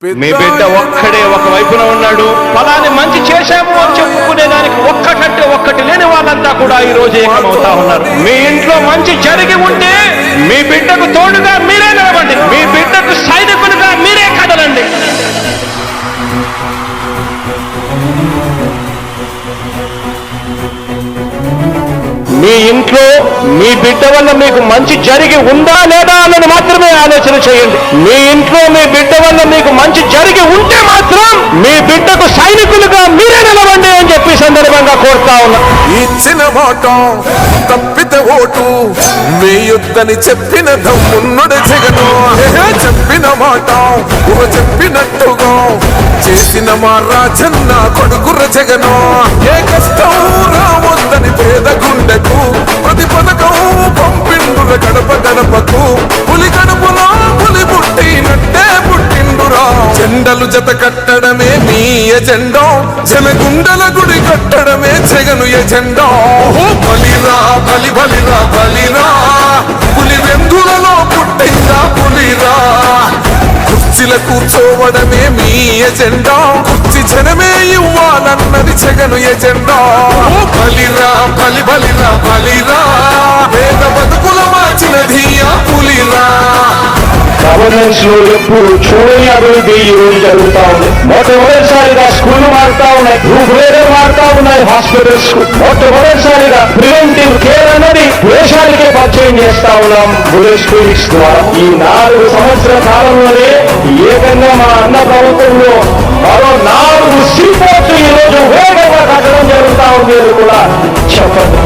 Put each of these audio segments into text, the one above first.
మీ బిడ్డ ఒక్కడే ఒక వైపున ఉన్నాడు. ఫలాన్ని మంచి చేశాము అని చెప్పుకునే దానికి ఒక్కటంటే ఒక్కటి లేని వాళ్ళంతా కూడా ఈ రోజు ఏకమవుతా ఉన్నారు. మీ ఇంట్లో మంచి జరిగి ఉంటే మీ బిడ్డకు తోడుగా మీరే నిలబండి, మీ బిడ్డకు సైనికులుగా మీరే కదలండి. మీ ఇంట్లో మీ బిడ్డ వల్ల మీకు మంచి జరిగి ఉందా లేదా అన్నది మాత్రమే ఆలోచన చేయండి. మీ ఇంట్లో మీ బిడ్డ వల్ల మీకు మంచి జరిగి ఉంటే మాత్రం మీ బిడ్డకు సైనికులుగా మీరే నిలవండి అని చెప్పి సందర్భంగా కోరుతా ఉన్నా. ఇచ్చిన మాట తప్పితే ఓటు వేయొద్దని చెప్పిన దమ్మున్నడు జగను. చెప్పిన మాట చెప్పినట్టుగా చేసిన మా రాజన్న కొడుకుర జగను. ఏ కష్టం రావద్దని పేద గుండెకు ప్రతి పథకం పంపిండుర గడప గడపకు. పులి గడపలో పులి పుట్టినట్టే పుట్టిండురా. జెండలు జత కట్టడమే మీ ఎజెండా, జనగుండల గుడి కట్టడమే జగను ఎజెండా. బలిరా బలి బలిరా బలిరా, పులి వెందులలో పుట్టిందా పులిరా. కుర్చీల కూర్చోవడమే మీ ఎజెండా, కుర్చీ జనమే ఇవ్వాలన్నది జగను ఎజెండా. బలిరా బలి బలిరా బలిరా, పేద బతుకుల మార్చినది ఆ పులిరా. గవర్నెన్స్ లో ఎప్పుడు చూడని అభివృద్ధి ఈ రోజు జరుగుతా ఉంది. మొట్టమొదటిసారిగా స్కూళ్లు మారుతా ఉన్నాయి, రూపురేఖలు మారుతా ఉన్నాయి. హాస్పిటల్స్ మొట్టమొదటిసారిగా ప్రివెంటివ్ కేర్ అన్నది దేశానికే పరిచయం చేస్తా ఉన్నాం బుల్లెట్ క్లినిక్స్ ద్వారా. ఈ 4 సంవత్సరాల కాలంలోనే ఏకంగా మా అన్న ప్రభుత్వంలో మరో 4 సీపోర్ట్లు ఈ రోజు వేగంగా కట్టడం జరుగుతా ఉంది అని కూడా చెప్పండి.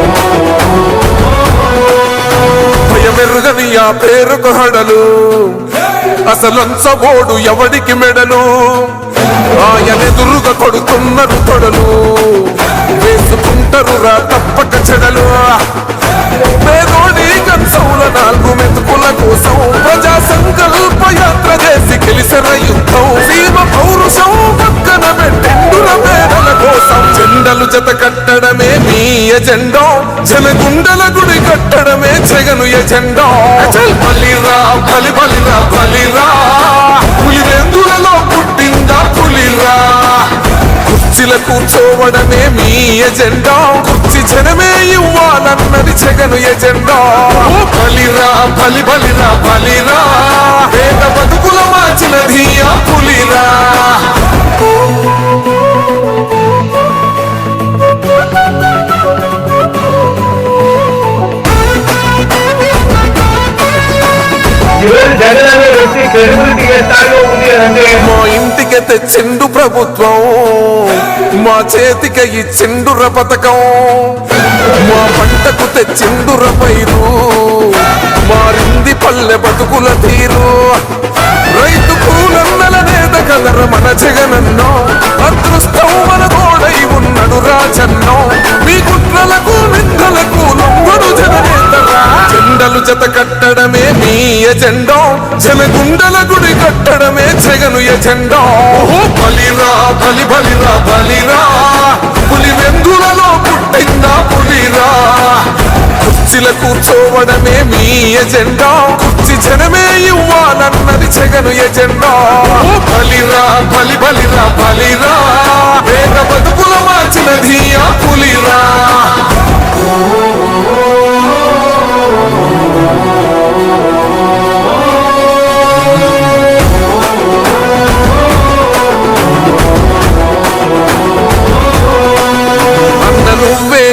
భయమెరుగని ఆ పేరుకు హడలు, అసలంచబోడు ఎవడికి మెడలు. ఆయనెదురుగా కొడుతున్నారు తొడలు, వేసుకుంటారు రా తప్పక చెడలు. పేదోడి కంచౌల 4 మెతుకుల కోసం ప్రజా సంకల్ప యాత్ర చేసి గెలిసిన యుద్ధం. సీమ పౌరుషం పక్కన పెట్టిండుల పేదల కోసం. జెండలు జత కట్టడమే మీ ఎజెండా, జనగుండల గుడి కట్టడమే జగను ఎజెండా. బలిరా బలి బలిరా బలిరా, పులి వెందులలో పుట్టిందా పులిరా. కుర్చీల కూర్చోవడమే మీ ఎజెండా, కుర్చీ జనమే ఇవ్వాలన్నది జగను ఎజెండా. బలిరా బలి బలిరా బలిరా, పేద బతుకుల మార్చినది ఆ పులిరా. మా ఇంటికి తెచ్చిండు ప్రభుత్వం, మా చేతికి ఇచ్చిండుర పథకం. మా పంటకు తెచ్చిండుర పైరు, మారింది పల్లె బతుకుల తీరు. రైతు కూలన్నల నేత కదర మన జగనన్నో, అదృష్టం మన తోడై ఉన్నడు రాజన్నో. మీ కుట్రలకు నిందలకు లొంగడు జననేతరా. జెండలు జత కట్టడమే మీ ఎజెండా, జనగుండల గుడి కట్టడమే జగను ఎజెండా. బలిరా బలి బలిరా బలిరా, పులి వెందులలో పుట్టిందా పులిరా. కుర్చీల కూర్చోవడమే మీ ఎజెండా, కుర్చీ జనమే ఇవ్వాలన్నది జగను ఎజెండా. బలిరా బలి బలిరా బలిరా, పేద బతుకుల మార్చినది ఆ పులిరా.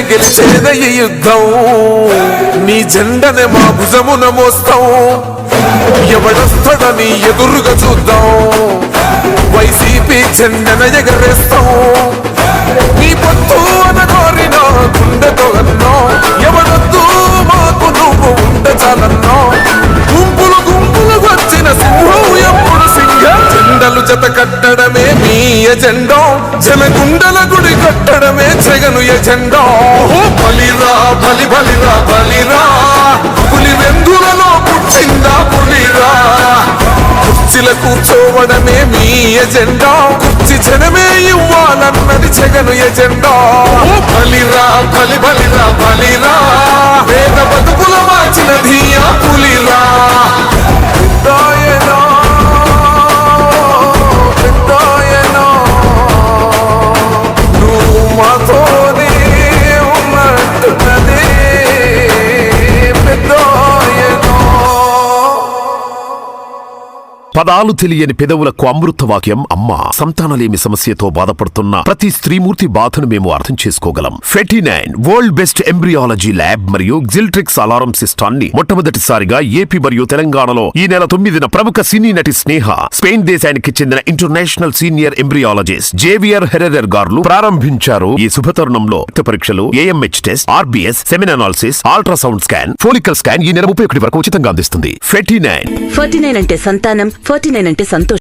గెలిచేద ఈ యుద్ధం, నీ జెండనే మా భుజమున మోస్తాం. ఎవడొస్తాడని ఎదురుగా చూద్దాం, వైసీపీ జెండన ఎగరేస్తాం. నీ పొత్తు అనగోరిన గుండెతో అన్నో, ఎవడొద్దు మాకు నువ్వు ఉండ చాలన్నో. గుంపులు గుంపులు వచ్చిన సింహం ఎప్పుడు సింగం. జెండలు జత కట్టడమే మీ ఎజెండా, జనగుండల గుడి కట్టడమే జగను ఎజెండా. బలిరా బలి బలిరా బలిరా, పులి వెందులలో పుట్టిందా పులిరా. కుర్చీల కూర్చోవడమే మీ ఎజెండా, కుర్చీ జనమే ఇవ్వాలన్నది జగను ఎజెండా. బలిరా బలి బలిరా బలిరా, పేద బతుకుల మార్చినది ఆ పులిరా. పదాలు తెలియని పెదవులకు అమృత వాక్యం అమ్మా. సంతానలేమి సమస్యతో బాధపడుతున్న ప్రతి స్త్రీమూర్తి బాధను మేము అర్థం చేసుకోగలం. ఫెటినైన్ వరల్డ్ బెస్ట్ ఎంబ్రియాలజీ ల్యాబ్ మరియు జిల్ట్రిక్స్ అలారం సిస్టాన్ని మొట్టమొదటిసారిగా ఏపీ మరియు తెలంగాణలో ఈ నెల 9న ప్రముఖ సినీ నటి స్నేహ, స్పెయిన్ దేశానికి చెందిన international senior embryologist Javier Herrera గారు ప్రారంభించారు. ఈ శుభతరుణంలో రక్త పరీక్షలు, AMH test, RBS, semen analysis, ultrasound scan, follicle scan ఈ నెల 31 వరకు ఉచితంగా అందిస్తుంది. 49 49 అంటే సంతానం, 49 అంటే సంతోషం.